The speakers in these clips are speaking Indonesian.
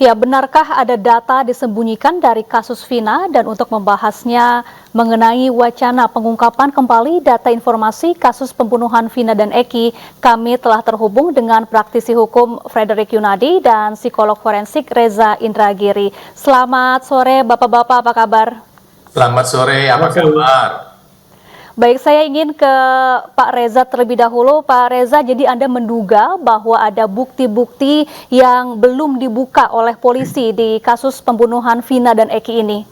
Ya, benarkah ada data disembunyikan dari kasus Vina? Dan untuk membahasnya mengenai wacana pengungkapan kembali data informasi kasus pembunuhan Vina dan Eki, kami telah terhubung dengan praktisi hukum Frederick Yunadi dan psikolog forensik Reza Indragiri. Selamat sore Bapak-Bapak, apa kabar? Selamat sore, apa kabar? Baik, saya ingin ke Pak Reza terlebih dahulu. Pak Reza, jadi Anda menduga bahwa ada bukti-bukti yang belum dibuka oleh polisi di kasus pembunuhan Vina dan Eki ini?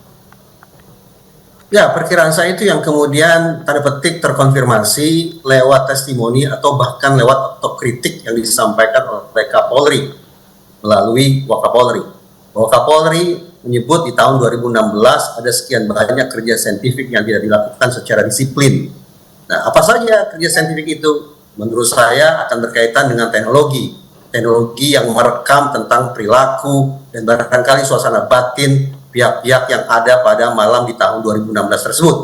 Ya, perkiraan saya itu yang kemudian tanda petik terkonfirmasi lewat testimoni atau bahkan lewat otokritik yang disampaikan oleh Kapolri melalui Wakapolri. Wakapolri menyebut di tahun 2016 ada sekian banyak kerja saintifik yang tidak dilakukan secara disiplin. Nah, apa saja kerja saintifik itu? Menurut saya akan berkaitan dengan teknologi yang merekam tentang perilaku dan barangkali suasana batin pihak-pihak yang ada pada malam di tahun 2016 tersebut.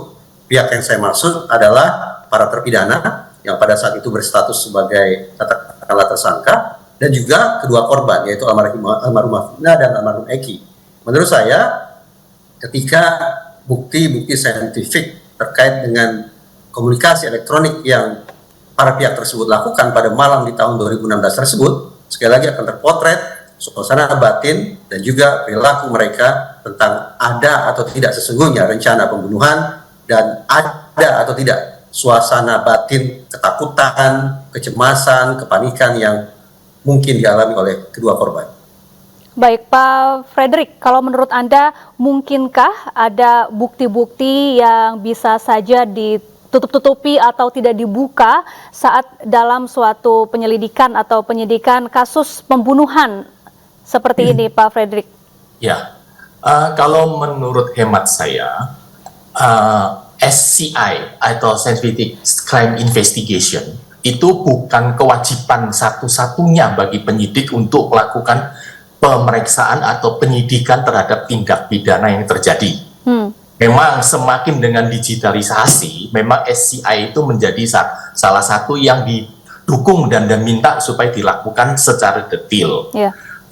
Pihak yang saya maksud adalah para terpidana yang pada saat itu berstatus sebagai katakanlah tersangka, dan juga kedua korban, yaitu almarhumah Vina dan almarhum Eki. Menurut saya, ketika bukti-bukti saintifik terkait dengan komunikasi elektronik yang para pihak tersebut lakukan pada malam di tahun 2016 tersebut, sekali lagi akan terpotret suasana batin dan juga perilaku mereka tentang ada atau tidak sesungguhnya rencana pembunuhan, dan ada atau tidak suasana batin ketakutan, kecemasan, kepanikan yang mungkin dialami oleh kedua korban. Baik, Pak Frederick, kalau menurut Anda, mungkinkah ada bukti-bukti yang bisa saja ditutup-tutupi atau tidak dibuka saat dalam suatu penyelidikan atau penyidikan kasus pembunuhan seperti ini, Pak Frederick? Ya, kalau menurut hemat saya, SCI atau Scientific Crime Investigation itu bukan kewajiban satu-satunya bagi penyidik untuk melakukan pemeriksaan atau penyidikan terhadap tindak pidana yang terjadi. Memang semakin dengan digitalisasi, memang SCI itu menjadi salah satu yang didukung dan diminta supaya dilakukan secara detail.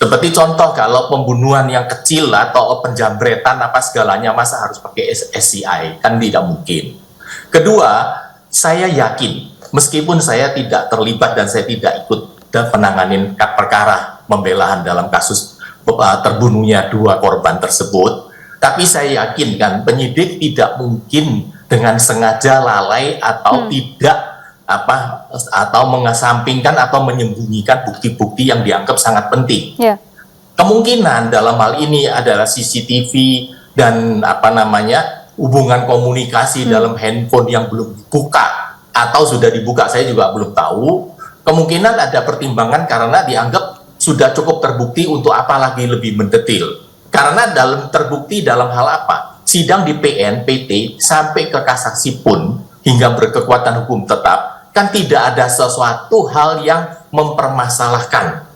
Seperti contoh, kalau pembunuhan yang kecil atau penjambretan apa segalanya, masa harus pakai SCI? Kan tidak mungkin. Kedua, saya yakin, meskipun saya tidak terlibat dan saya tidak ikut dan penanganin perkara pembelaan dalam kasus terbunuhnya dua korban tersebut, tapi saya yakin kan penyidik tidak mungkin dengan sengaja lalai atau tidak atau mengesampingkan atau menyembunyikan bukti-bukti yang dianggap sangat penting. Kemungkinan dalam hal ini adalah CCTV dan hubungan komunikasi dalam handphone yang belum dibuka atau sudah dibuka, saya juga belum tahu. Kemungkinan ada pertimbangan karena dianggap sudah cukup terbukti, untuk apa lagi lebih mendetil. Karena terbukti dalam hal apa? Sidang di PN, PT, sampai ke kasasi pun, hingga berkekuatan hukum tetap, kan tidak ada sesuatu hal yang mempermasalahkan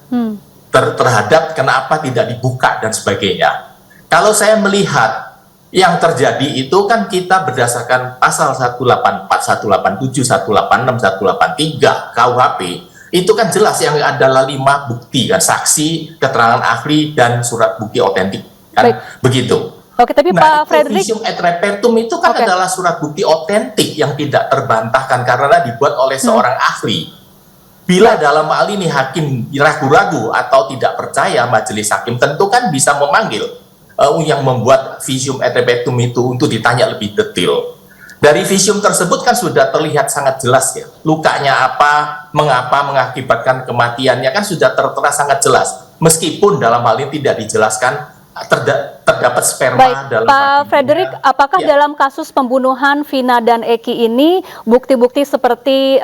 terhadap kenapa tidak dibuka dan sebagainya. Kalau saya melihat yang terjadi itu kan kita berdasarkan pasal 184, 187, 186, 183 KUHP, itu kan jelas yang adalah 5 bukti kan, saksi, keterangan ahli, dan surat bukti otentik kan. Begitu. Oke, tapi Pak Frederick, visum et repertum itu kan adalah surat bukti otentik yang tidak terbantahkan karena dibuat oleh seorang ahli. Bila dalam hal ini hakim ragu-ragu atau tidak percaya, majelis hakim tentu kan bisa memanggil yang membuat visum et repertum itu untuk ditanya lebih detail. Dari visum tersebut kan sudah terlihat sangat jelas ya, lukanya apa, mengapa mengakibatkan kematiannya, kan sudah tertera sangat jelas. Meskipun dalam hal ini tidak dijelaskan terdapat sperma dalam Pak Frederick, apakah dalam kasus pembunuhan Vina dan Eki ini bukti-bukti seperti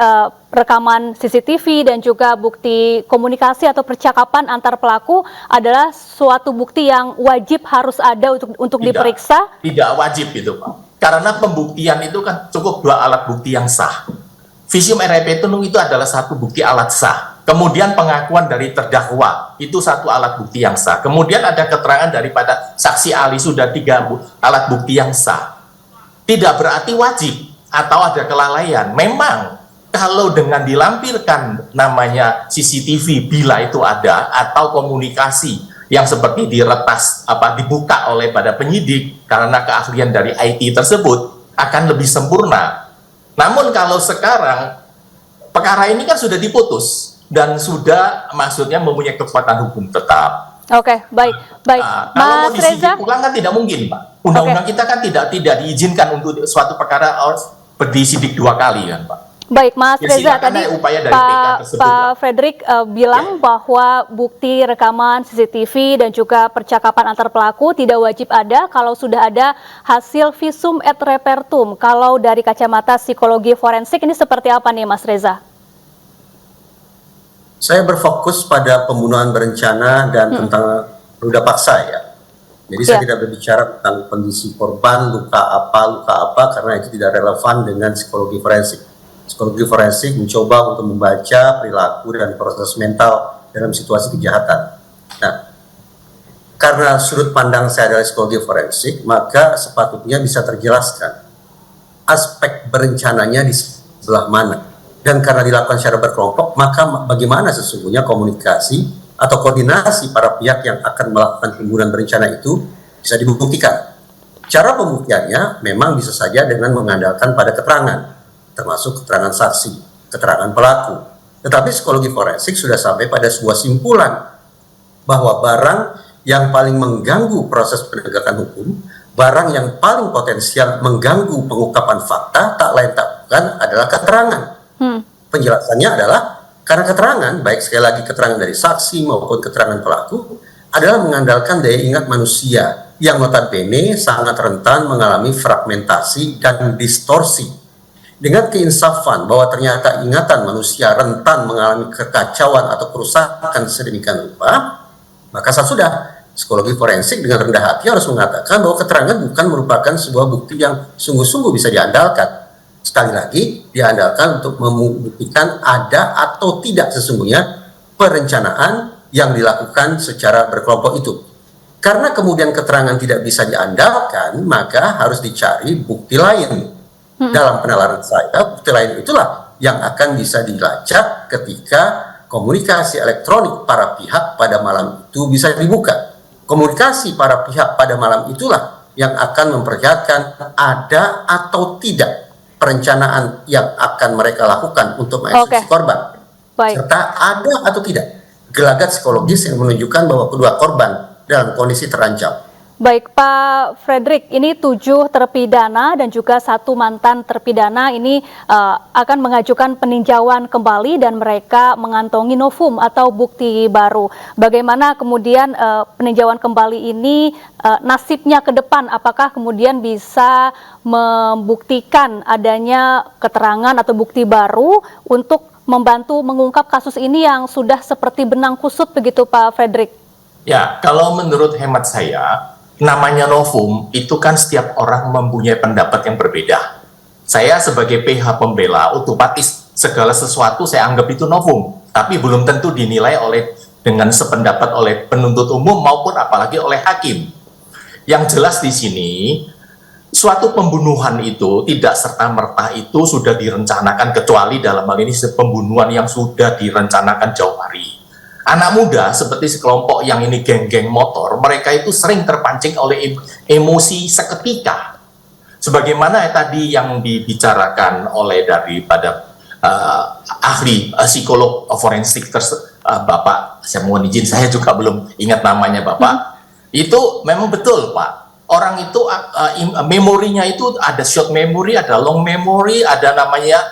rekaman CCTV dan juga bukti komunikasi atau percakapan antar pelaku adalah suatu bukti yang wajib harus ada untuk diperiksa? Tidak wajib itu, Pak. Karena pembuktian itu kan cukup 2 alat bukti yang sah. Visum et repertum itu adalah satu bukti alat sah. Kemudian pengakuan dari terdakwa itu satu alat bukti yang sah. Kemudian ada keterangan daripada saksi ahli, sudah 3 alat bukti yang sah. Tidak berarti wajib atau ada kelalaian. Memang kalau dengan dilampirkan namanya CCTV bila itu ada, atau komunikasi yang seperti diretas dibuka oleh pada penyidik karena keahlian dari IT tersebut akan lebih sempurna. Namun kalau sekarang perkara ini kan sudah diputus dan sudah maksudnya mempunyai kekuatan hukum tetap. Oke, baik. Kalau mau Mas disidik Reza, ulang kan tidak mungkin, Pak. Undang-undang kita kan tidak diizinkan untuk suatu perkara disidik 2 kali kan, Pak. baik, Mas Ya, Reza, silakan tadi upaya dari PK tersebut, Pak Fredrik bilang bahwa bukti rekaman CCTV dan juga percakapan antar pelaku tidak wajib ada kalau sudah ada hasil visum et repertum. Kalau dari kacamata psikologi forensik ini seperti apa nih, Mas Reza? Saya berfokus pada pembunuhan berencana dan tentang ruda paksa ya. Jadi saya tidak berbicara tentang kondisi korban, luka apa, karena itu tidak relevan dengan psikologi forensik. Psikologi forensik mencoba untuk membaca perilaku dan proses mental dalam situasi kejahatan. Nah, karena sudut pandang saya adalah psikologi forensik, maka sepatutnya bisa terjelaskan aspek berencananya di sebelah mana. Dan karena dilakukan secara berkelompok, maka bagaimana sesungguhnya komunikasi atau koordinasi para pihak yang akan melakukan pembunuhan berencana itu bisa dibuktikan. Cara pembuktiannya memang bisa saja dengan mengandalkan pada keterangan, termasuk keterangan saksi, keterangan pelaku. Tetapi psikologi forensik sudah sampai pada sebuah simpulan bahwa barang yang paling mengganggu proses penegakan hukum, barang yang paling potensial mengganggu pengungkapan fakta, tak lain tak bukan adalah keterangan. Penjelasannya adalah karena keterangan, baik sekali lagi keterangan dari saksi maupun keterangan pelaku, adalah mengandalkan daya ingat manusia yang notabene sangat rentan mengalami fragmentasi dan distorsi. Dengan keinsafan bahwa ternyata ingatan manusia rentan mengalami kekacauan atau kerusakan sedemikian rupa, maka sudah psikologi forensik dengan rendah hati harus mengatakan bahwa keterangan bukan merupakan sebuah bukti yang sungguh-sungguh bisa diandalkan. Sekali lagi, diandalkan untuk membuktikan ada atau tidak sesungguhnya perencanaan yang dilakukan secara berkelompok itu. Karena kemudian keterangan tidak bisa diandalkan, maka harus dicari bukti lain. Dalam penalaran saya, bukti lain itulah yang akan bisa dilacak ketika komunikasi elektronik para pihak pada malam itu bisa dibuka. Komunikasi para pihak pada malam itulah yang akan memperlihatkan ada atau tidak perencanaan yang akan mereka lakukan untuk mengeksekusi korban. Serta ada atau tidak gelagat psikologis yang menunjukkan bahwa kedua korban dalam kondisi terancam. Baik, Pak Fredrik, ini 7 terpidana dan juga 1 mantan terpidana ini akan mengajukan peninjauan kembali dan mereka mengantongi novum atau bukti baru. Bagaimana kemudian peninjauan kembali ini nasibnya ke depan? Apakah kemudian bisa membuktikan adanya keterangan atau bukti baru untuk membantu mengungkap kasus ini yang sudah seperti benang kusut begitu, Pak Fredrik? Ya, kalau menurut hemat saya, namanya novum itu kan setiap orang mempunyai pendapat yang berbeda. Saya sebagai PH pembela otomatis segala sesuatu saya anggap itu novum, tapi belum tentu dinilai dengan sependapat oleh penuntut umum maupun apalagi oleh hakim. Yang jelas di sini suatu pembunuhan itu tidak serta-merta itu sudah direncanakan, kecuali dalam hal ini pembunuhan yang sudah direncanakan jauh hari. Anak muda seperti sekelompok yang ini geng-geng motor, mereka itu sering terpancing oleh emosi seketika. Sebagaimana tadi yang dibicarakan oleh daripada ahli psikolog forensik Bapak, saya mohon izin, saya juga belum ingat namanya Bapak. Itu memang betul, Pak. Orang itu memorinya itu ada short memory, ada long memory, ada namanya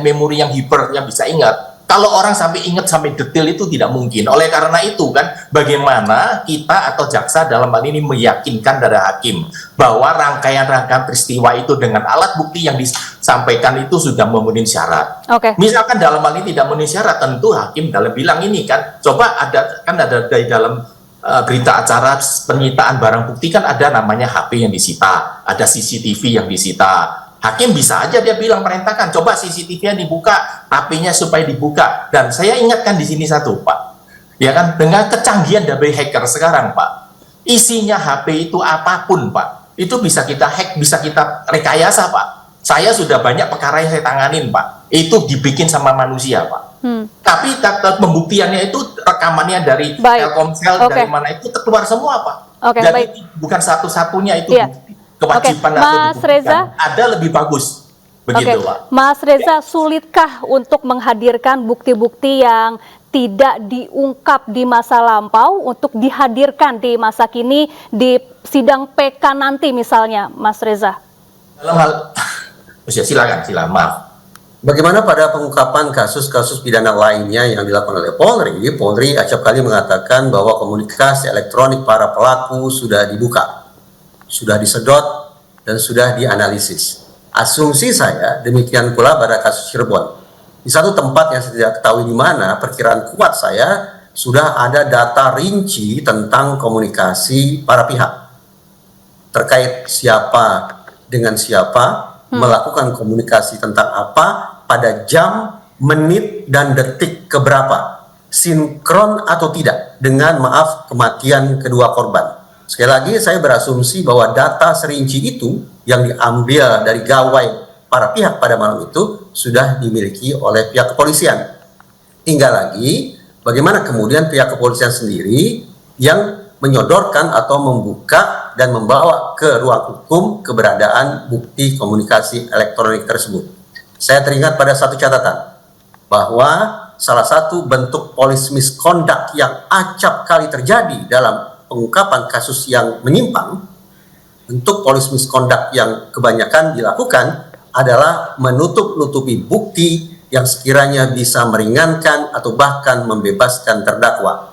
memori yang hiper yang bisa ingat. Kalau orang sampai ingat sampai detail itu tidak mungkin. Oleh karena itu kan, bagaimana kita atau jaksa dalam hal ini meyakinkan dari hakim bahwa rangkaian-rangkaian peristiwa itu dengan alat bukti yang disampaikan itu sudah memenuhi syarat. Misalkan dalam hal ini tidak memenuhi syarat, tentu hakim dalam bilang ini kan, coba ada dari dalam berita acara penyitaan barang bukti kan ada namanya HP yang disita, ada CCTV yang disita. Hakim bisa aja dia bilang, perintahkan coba CCTV-nya dibuka, HP-nya supaya dibuka. Dan saya ingatkan di sini satu, Pak. Ya kan, dengan kecanggihan dari hacker sekarang, Pak. Isinya HP itu apapun, Pak. Itu bisa kita hack, bisa kita rekayasa, Pak. Saya sudah banyak perkara yang saya tanganin, Pak. Itu dibikin sama manusia, Pak. Tapi pembuktiannya itu rekamannya dari Telkomsel, dari mana itu keluar semua, Pak. Jadi bukan satu-satunya itu bukti. Kewajiban Mas Reza, ada lebih bagus. Begitu, Pak. Mas Reza, sulitkah untuk menghadirkan bukti-bukti yang tidak diungkap di masa lampau untuk dihadirkan di masa kini di sidang PK nanti misalnya, Mas Reza? Dalam hal silakan, maaf. Bagaimana pada pengungkapan kasus-kasus pidana lainnya yang dilakukan oleh Polri? Polri acap kali mengatakan bahwa komunikasi elektronik para pelaku sudah dibuka, sudah disedot, dan sudah dianalisis. Asumsi saya demikian pula pada kasus Cirebon. Di satu tempat yang saya tidak ketahui di mana, perkiraan kuat saya sudah ada data rinci tentang komunikasi para pihak terkait siapa dengan siapa, melakukan komunikasi tentang apa, pada jam, menit, dan detik keberapa, sinkron atau tidak dengan kematian kedua korban. Sekali lagi saya berasumsi bahwa data serinci itu yang diambil dari gawai para pihak pada malam itu sudah dimiliki oleh pihak kepolisian. Tinggal lagi bagaimana kemudian pihak kepolisian sendiri yang menyodorkan atau membuka dan membawa ke ruang hukum keberadaan bukti komunikasi elektronik tersebut. Saya teringat pada satu catatan, bahwa salah satu bentuk police misconduct yang acap kali terjadi dalam pengungkapan kasus yang menyimpang, bentuk police misconduct yang kebanyakan dilakukan adalah menutup-nutupi bukti yang sekiranya bisa meringankan atau bahkan membebaskan terdakwa.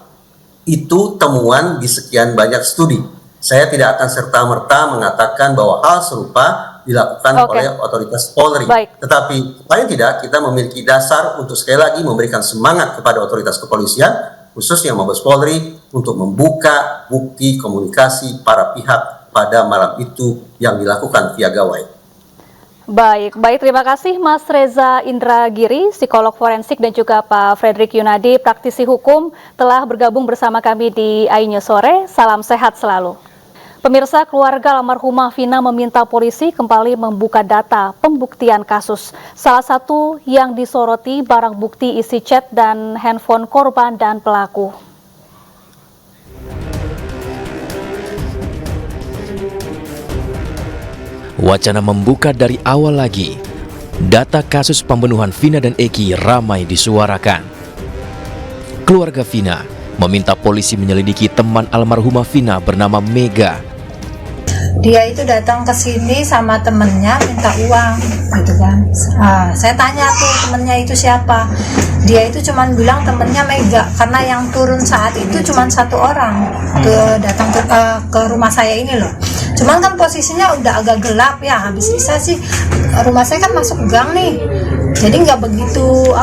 Itu temuan di sekian banyak studi. Saya tidak akan serta-merta mengatakan bahwa hal serupa dilakukan oleh otoritas Polri. Tetapi paling tidak kita memiliki dasar untuk sekali lagi memberikan semangat kepada otoritas kepolisian, khususnya Mabes Polri, untuk membuka bukti komunikasi para pihak pada malam itu yang dilakukan via gawai. Baik, terima kasih Mas Reza Indragiri, psikolog forensik, dan juga Pak Frederick Yunadi, praktisi hukum, telah bergabung bersama kami di iNews Sore. Salam sehat selalu. Pemirsa, keluarga almarhumah Vina meminta polisi kembali membuka data pembuktian kasus. Salah satu yang disoroti barang bukti isi chat dan handphone korban dan pelaku. Wacana membuka dari awal lagi. Data kasus pembunuhan Vina dan Eki ramai disuarakan. Keluarga Vina meminta polisi menyelidiki teman almarhumah Vina bernama Mega. Dia itu datang ke sini sama temennya minta uang, gitu kan. Saya tanya tuh temennya itu siapa. Dia itu cuman bilang temennya Mega, karena yang turun saat itu cuman satu orang datang ke rumah saya ini loh. Cuman kan posisinya udah agak gelap ya, habis isa sih rumah saya kan masuk gang nih, jadi nggak begitu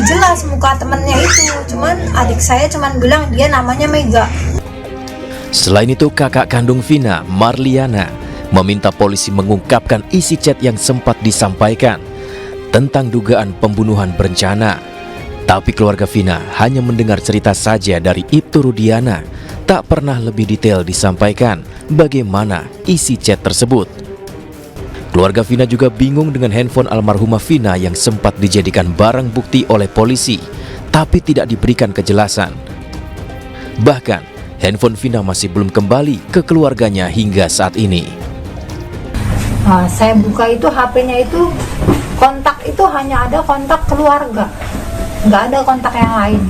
jelas muka temennya itu. Cuman adik saya cuman bilang dia namanya Mega. Selain itu, kakak kandung Vina, Marliana, meminta polisi mengungkapkan isi chat yang sempat disampaikan tentang dugaan pembunuhan berencana. Tapi keluarga Vina hanya mendengar cerita saja dari Ibtu Rudiana, tak pernah lebih detail disampaikan bagaimana isi chat tersebut. Keluarga Vina juga bingung dengan handphone almarhumah Vina yang sempat dijadikan barang bukti oleh polisi, tapi tidak diberikan kejelasan. Bahkan, handphone Vina masih belum kembali ke keluarganya hingga saat ini. Saya buka itu HP-nya itu, kontak itu hanya ada kontak keluarga, nggak ada kontak yang lain.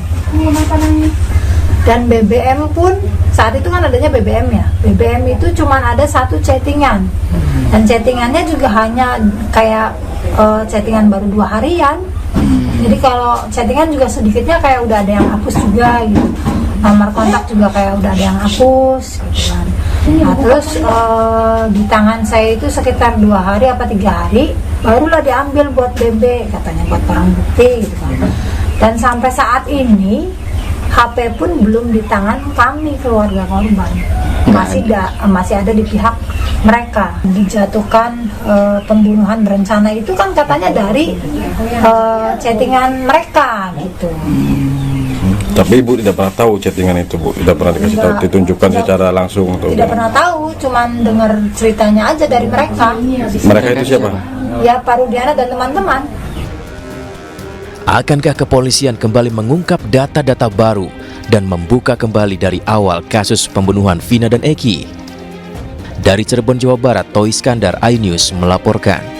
Dan BBM pun saat itu kan adanya BBM ya. BBM itu cuma ada satu chattingan, dan chattingannya juga hanya kayak chattingan baru 2 harian. Jadi kalau chattingan juga sedikitnya kayak udah ada yang hapus juga gitu. Nomor kontak juga kayak udah ada yang hapus gitu kan. Nah terus di tangan saya itu sekitar 2 hari apa 3 hari barulah diambil buat BB, katanya buat barang bukti gitu kan. Dan sampai saat ini HP pun belum di tangan kami keluarga korban, masih ada di pihak mereka. Dijatuhkan pembunuhan berencana itu kan katanya dari chattingan mereka gitu. Tapi Ibu tidak pernah tahu chattingan itu, Bu? Tidak pernah dikasih tahu, ditunjukkan secara langsung? Tidak pernah tahu, cuman dengar ceritanya aja dari mereka. Mereka itu siapa? ya Pak Rudiana dan teman-teman. Akankah kepolisian kembali mengungkap data-data baru dan membuka kembali dari awal kasus pembunuhan Vina dan Eki? Dari Cirebon, Jawa Barat, Toi Iskandar, iNews melaporkan.